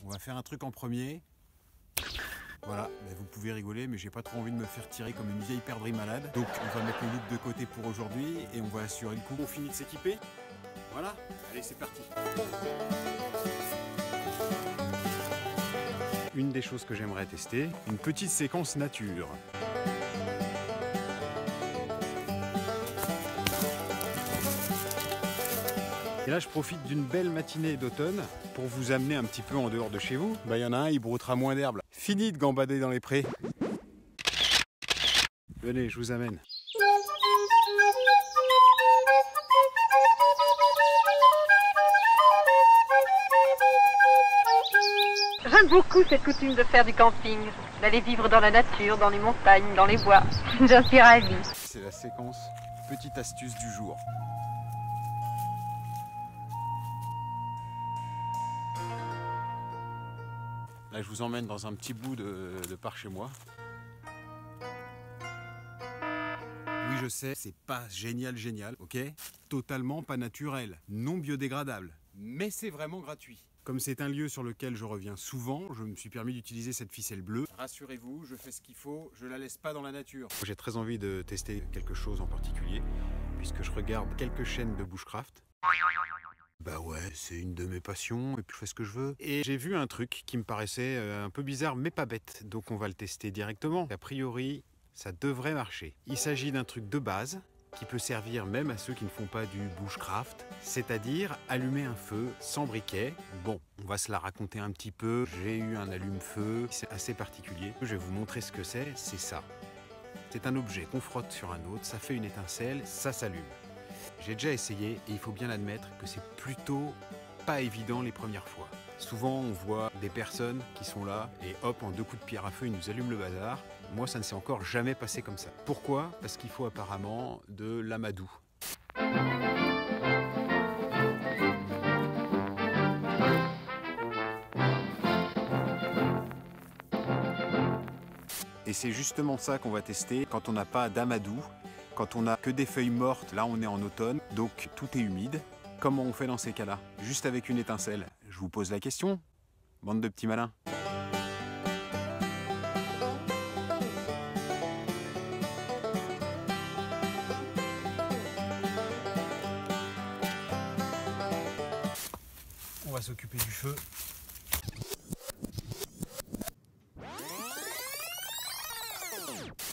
On va faire un truc en premier. Voilà, vous pouvez rigoler, mais j'ai pas trop envie de me faire tirer comme une vieille perdrix malade. Donc on va mettre le look de côté pour aujourd'hui et on va assurer le coup. On finit de s'équiper. Voilà, allez c'est parti. Une des choses que j'aimerais tester, une petite séquence nature. Et là, je profite d'une belle matinée d'automne pour vous amener un petit peu en dehors de chez vous. Il y en a un, il broutera moins d'herbe. Fini de gambader dans les prés. Venez, je vous amène. J'aime beaucoup cette coutume de faire du camping, d'aller vivre dans la nature, dans les montagnes, dans les bois. J'en suis ravie. C'est la séquence petite astuce du jour. Là, je vous emmène dans un petit bout de par chez moi. Oui, je sais, c'est pas génial, ok? Totalement pas naturel, non biodégradable, mais c'est vraiment gratuit. Comme c'est un lieu sur lequel je reviens souvent, je me suis permis d'utiliser cette ficelle bleue. Rassurez-vous, je fais ce qu'il faut, je la laisse pas dans la nature. J'ai très envie de tester quelque chose en particulier, puisque je regarde quelques chaînes de bushcraft. Bah ouais, c'est une de mes passions et puis je fais ce que je veux. Et j'ai vu un truc qui me paraissait un peu bizarre mais pas bête, donc on va le tester directement. A priori, ça devrait marcher. Il s'agit d'un truc de base qui peut servir même à ceux qui ne font pas du bushcraft, c'est-à-dire allumer un feu sans briquet. Bon, on va se la raconter un petit peu. J'ai eu un allume-feu, c'est assez particulier. Je vais vous montrer ce que c'est ça. C'est un objet qu'on frotte sur un autre, ça fait une étincelle, ça s'allume. J'ai déjà essayé et il faut bien admettre que c'est plutôt pas évident les premières fois. Souvent on voit des personnes qui sont là et hop, en 2 coups de pierre à feu, ils nous allument le bazar. Moi ça ne s'est encore jamais passé comme ça. Pourquoi? Parce qu'il faut apparemment de l'amadou. Et c'est justement ça qu'on va tester quand on n'a pas d'amadou. Quand on n'a que des feuilles mortes, là on est en automne, donc tout est humide. Comment on fait dans ces cas-là? Juste avec une étincelle? Je vous pose la question, bande de petits malins. On va s'occuper du feu.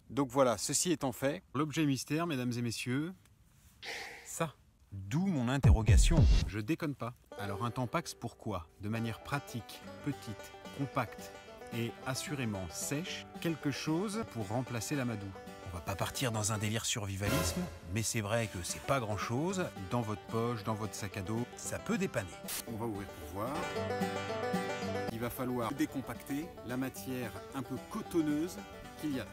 Donc voilà, ceci étant fait, l'objet mystère, mesdames et messieurs, ça. D'où mon interrogation. Je déconne pas. Alors un Tampax, pourquoi? De manière pratique, petite, compacte et assurément sèche, quelque chose pour remplacer l'amadou. On va pas partir dans un délire survivalisme, mais c'est vrai que c'est pas grand chose. Dans votre poche, dans votre sac à dos, ça peut dépanner. On va ouvrir pour voir. Il va falloir décompacter la matière un peu cotonneuse qu'il y a là.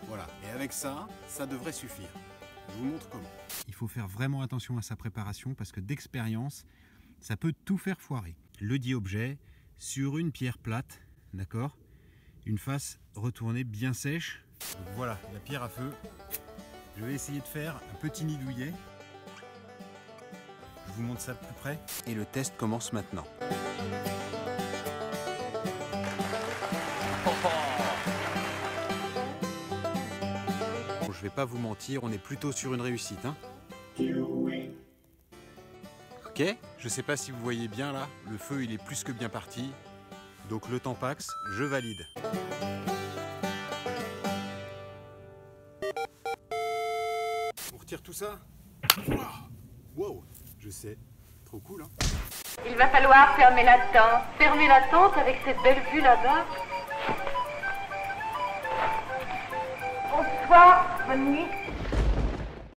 Voilà, et avec ça, ça devrait suffire. Je vous montre comment. Il faut faire vraiment attention à sa préparation parce que d'expérience, ça peut tout faire foirer. Le dit objet sur une pierre plate, d'accord? Une face retournée bien sèche. Donc voilà, la pierre à feu. Je vais essayer de faire un petit nid douillet. Je vous montre ça de plus près. Et le test commence maintenant. Je vais pas vous mentir, on est plutôt sur une réussite, hein. Ok, je sais pas si vous voyez bien là, le feu il est plus que bien parti. Donc le Tampax, je valide. On retire tout ça. Wow, je sais, trop cool, hein. Il va falloir fermer la tente avec cette belle vue là-bas. Bonsoir, bonne nuit.